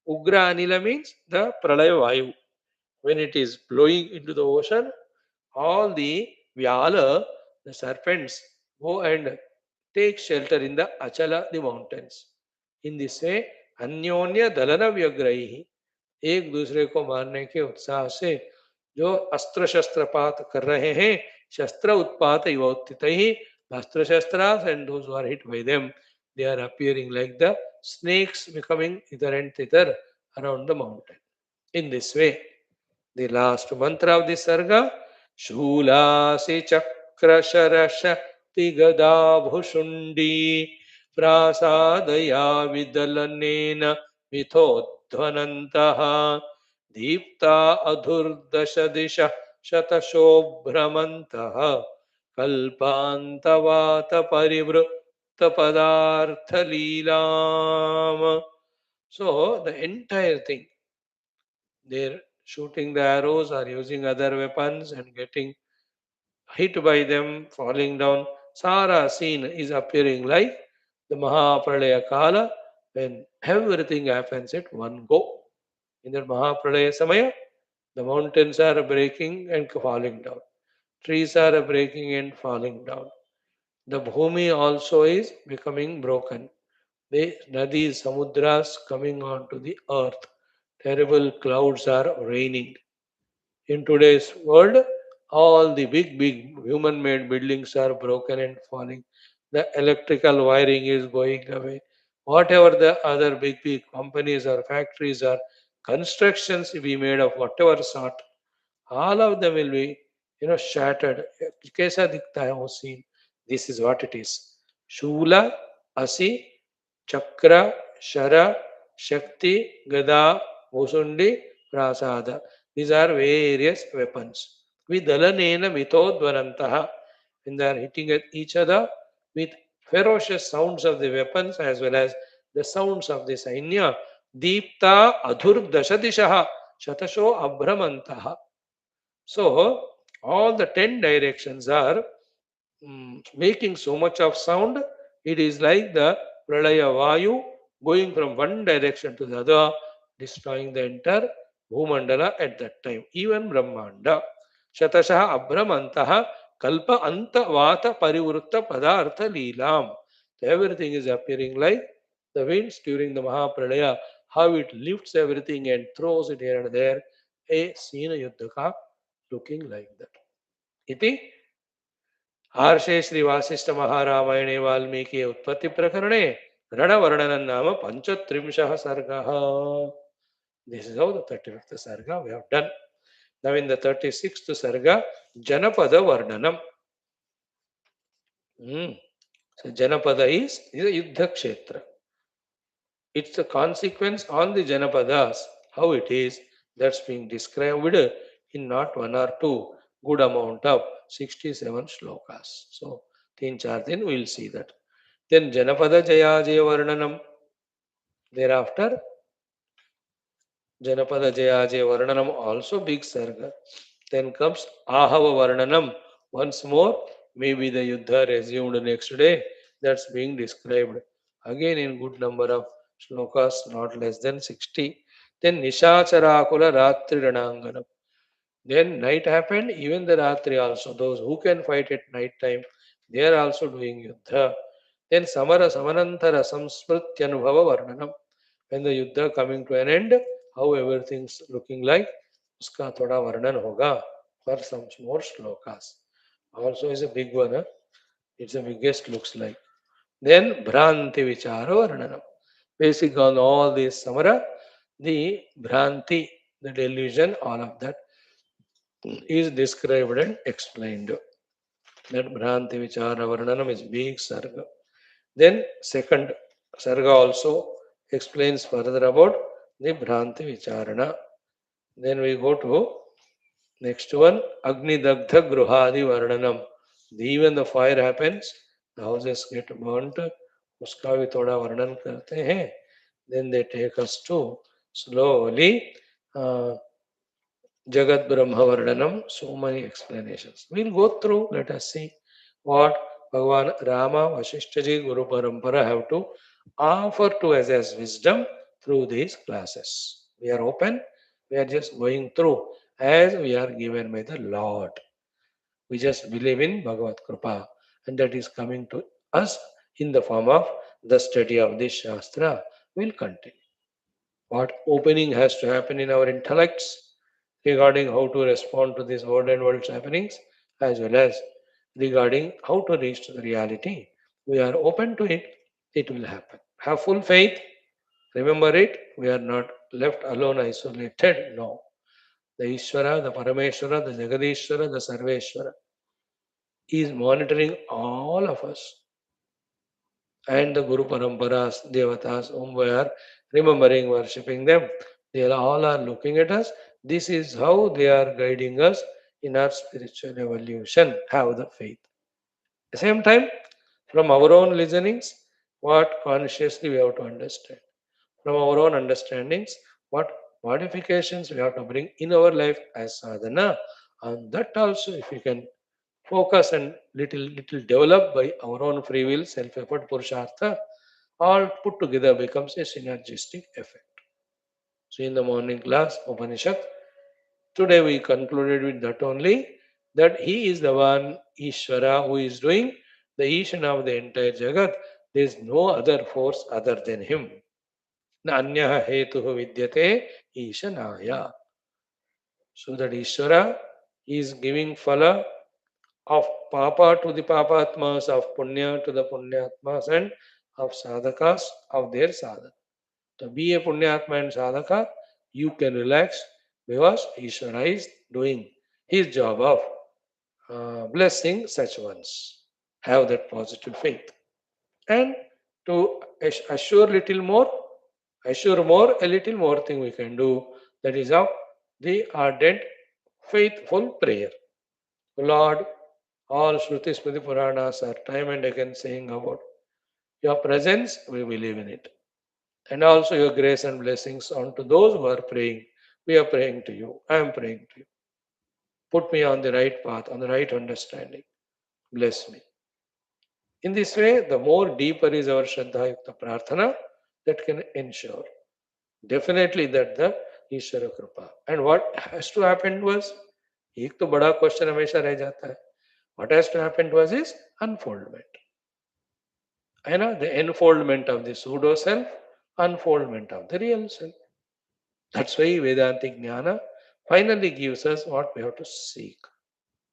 Ugra Anila means the Pralaya Vayu. When it is blowing into the ocean, all the Vyala, the serpents, go and take shelter in the Achala, the mountains. In this way, अन्योन्य दलन व्यग्रही, एक दूसरे को मारने के उत्साह से जो अस्त्र शस्त्रपात कर रहे हैं, शस्त्र उत्पात इवोत्थित ही, अस्त्र शस्त्रास and those who are hit by them, they are appearing like the snakes becoming hither and thither around the mountain. In this way, the last mantra of this sarga, Shulasi Chakra Sharasha Tigada Bhushundi Prasadaya Vidalanena Mithodvanantaha Deepta Adhurdasha Disha Shatashobhramantaha Kalpantavata Parivrutta Padartha Leelam. So the entire thing, they're shooting the arrows or using other weapons and getting hit by them, falling down. Sara scene is appearing like the Mahapralaya Kala when everything happens at one go. In the Mahapralaya Samaya, the mountains are breaking and falling down. Trees are breaking and falling down. The Bhumi also is becoming broken. The Nadis, Samudras coming onto the earth. Terrible clouds are raining. In today's world, all the big human made buildings are broken and falling. The electrical wiring is going away. Whatever the other big companies or factories or constructions be made of whatever sort, all of them will be, shattered. कैसा दिखता है वो scene? This is what it is. Shula, Asi, Chakra, Shara, Shakti, Gada, Musundi, Prasada. These are various weapons. Vidalanena mitodvarantaha. When they are hitting at each other with ferocious sounds of the weapons as well as the sounds of the sainya. Deepta adhur dashadishaha shatasho abhramantaha. So, all the 10 directions are making so much of sound. It is like the Pralaya Vayu going from one direction to the other, destroying the entire Bhumandala at that time, even Brahmanda. Shatashaha Abhramantaha Kalpa Anta Vata Parivurutta Padartha Leelam. Everything is appearing like the winds during the Mahapralaya, how it lifts everything and throws it here and there. A scene yuddha looking like that. Iti आर्षे Shri Vasishtha महारामायणे Valmiki उत्पत्ति प्रकरणे रणवर्णनं नाम पंचत्रिंशः सर्गः. This is how the 35th sarga we have done. Now in the 36th sarga, Janapada Varnanam. So Janapada is a Yuddha Kshetra. It's a consequence on the Janapadas, how it is, that's being described in not one or two, good amount of 67 shlokas. So, 3-4 din we will see that. Then Janapada Jaya Jaya Varnanam. Thereafter, Janapada Jaya Jaya Varnanam also big sarga. Then comes Ahava Varnanam. Once more, maybe the Yuddha resumed next day. That's being described. Again in good number of shlokas, not less than 60. Then Nishacharakula Ratri Rananganam. Then night happened, even the Ratri also. Those who can fight at night time, they are also doing Yuddha. Then Samara Samanantara Samsmrityanubhava Varnanam. When the Yuddha coming to an end, how everything's looking like, uska thoda varnan hoga for some more shlokas. Also is a big one. It's the biggest looks like. Then Bhranti Vichara Varnanam. Basic on all this Samara, the Bhranti, the delusion, all of that is described and explained. That Bhranti Vichara Varnanam is big Sarga. Then second Sarga also explains further about the Bhranti Vicharana. Then we go to next one, Agni Dagdha Gruhadi Varnanam. Even the fire happens, the houses get burnt, uska भी थोड़ा वर्णन करते हैं. Then they take us to slowly Jagat Brahma Varnanam, so many explanations. We'll go through, let us see what Bhagavan Rama, Vaashishthaji, Guru Parampara have to offer to us as wisdom through these classes. We are open, we are just going through as we are given by the Lord. We just believe in Bhagavad Kripa, and that is coming to us in the form of the study of this Shastra. We'll continue. What opening has to happen in our intellects regarding how to respond to this world and world's happenings, as well as regarding how to reach to the reality. We are open to it, it will happen. Have full faith. Remember it, we are not left alone, isolated. No. The Ishvara, the Parameshwara, the Jagadishwara, the Sarveshwara is monitoring all of us. And the Guru Paramparas, Devatas, whom we are remembering, worshipping them, they all are looking at us. This is how they are guiding us in our spiritual evolution. Have the faith. At the same time, from our own listenings, what consciously we have to understand. From our own understandings, what modifications we have to bring in our life as sadhana. And that also, if we can focus and little develop by our own free will, self-effort, purushartha, all put together becomes a synergistic effect. So in the morning class, Upanishad, today we concluded with that only, that he is the one, Ishvara, who is doing the Ishana of the entire Jagat. There is no other force other than him. Na anyaha hetuhu vidyate Ishanaya. So that Ishvara is giving phala of papa to the papatmas, of punya to the punyatmas, and of sadhakas of their sadhana. To be a punyatma and sadhaka, you can relax because Ishvara is doing his job of blessing such ones. Have that positive faith. And to assure more, a little more thing we can do. That is of the ardent, faithful prayer. Lord, all Shruti Smriti Puranas are time and again saying about your presence, we believe in it. And also your grace and blessings onto those who are praying. We are praying to you. I am praying to you. Put me on the right path, on the right understanding. Bless me. In this way, the more deeper is our Shraddha Yukta Prarthana, that can ensure definitely that the Ishvara Kripa. And what has to happen to us? एक तो बड़ा question हमेशा रह जाता है. What has to happen to us is unfoldment. The enfoldment of the pseudo self, unfoldment of the real self. That's why Vedantic Jnana finally gives us what we have to seek.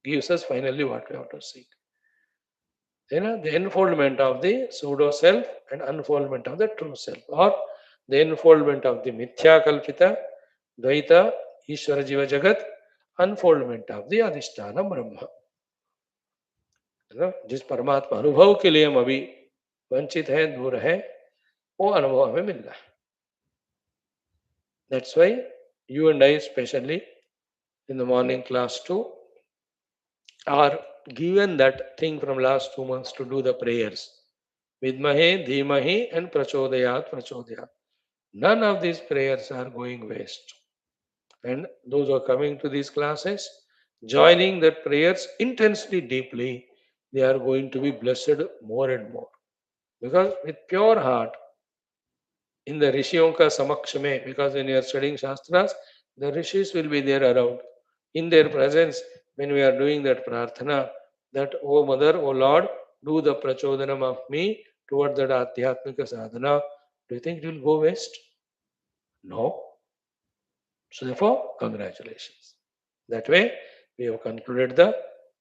Gives us finally what we have to seek. The enfoldment of the pseudo self and unfoldment of the true self, or the enfoldment of the mithya kalpita, dvaita, Ishvara Jiva Jagat, unfoldment of the Adhisthana Brahma. जिस परमात्मा अनुभव के लिए हम अभी वंचित हैं, दूर है, वो अनुभव हमें मिल रहा है. That's why you and I, especially in the morning class too, are given that thing from last 2 months to do the prayers. Vidmahe, Dhimahi, and Prachodayat, Prachodayat. None of these prayers are going waste. And those who are coming to these classes, joining the prayers intensely, deeply, they are going to be blessed more and more. Because with pure heart, in the Rishiyon ka samaksh mein, because when you are studying Shastras, the Rishis will be there around. In their presence, when we are doing that prarthana, that, O Mother, O Lord, do the prachodhanam of me toward that adhyatmika sadhana, do you think it will go waste? No. So therefore, congratulations. That way, we have concluded the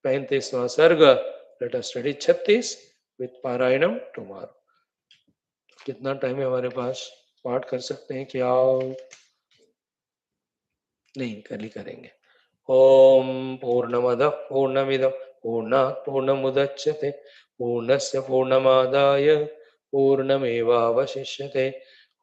35वां सर्ग. Let us study 36 with Parayanam tomorrow. कितना time है हमारे पास? पाठ कर सकते हैं क्या? नहीं, कल ही करेंगे. ओम पूर्णमदः पूर्णमिदं पूर्णात् पूर्णमुदच्यते पूर्णस्य पूर्णमादाय पूर्णमेवावशिष्यते.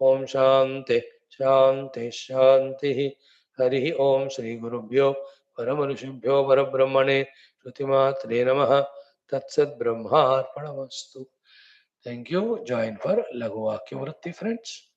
ओम शांति शांति शांति. हरि ओम. श्री गुरुभ्यो परम ऋषिभ्यो परब्रह्मणे श्रुतिमात्रे नमः. तत्सत् ब्रह्मार्पणमस्तु. Thank you. Join for Laghu Vakya Vritti, friends.